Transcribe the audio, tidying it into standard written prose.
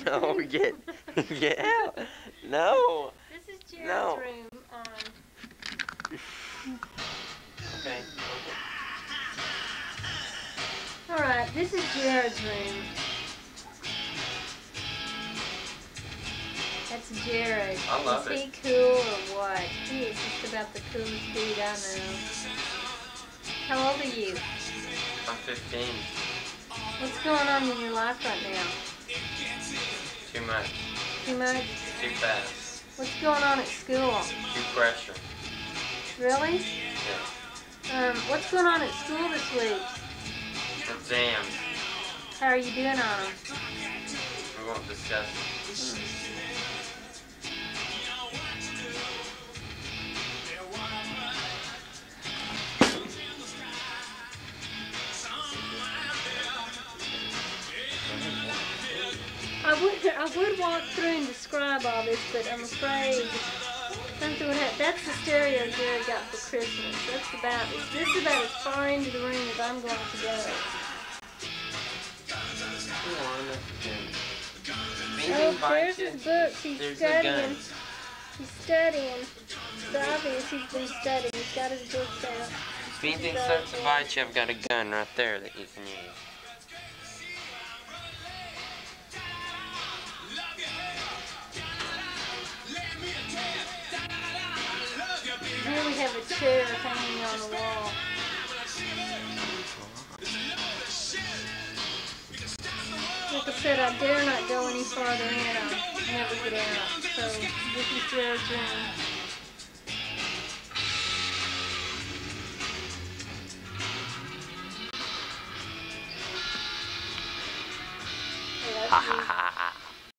No, get out. No. This is Jared's No. room. Okay. Alright, this is Jared's room. That's Jared. I love Is it. he cool or what? He is just about the coolest dude I know. How old are you? I'm 15. What's going on in your life right now? Too much. Too much? Too fast. What's going on at school? Too pressure. Really? Yeah. What's going on at school this week? Exams. How are you doing on them? We won't discuss it. I would walk through and describe all this, but I'm afraid something would happen. That's the stereo Jared got for Christmas. This is about as far into the room as I'm going to go. Oh, there's his books. He's studying. He's studying. It's obvious he's been studying. He's got his books out. If anything starts to bite you, I've got a gun right there that you can use. Here we have a chair hanging on the wall. Like I said, I dare not go any farther in. I'll never get out. So this is Jared's room.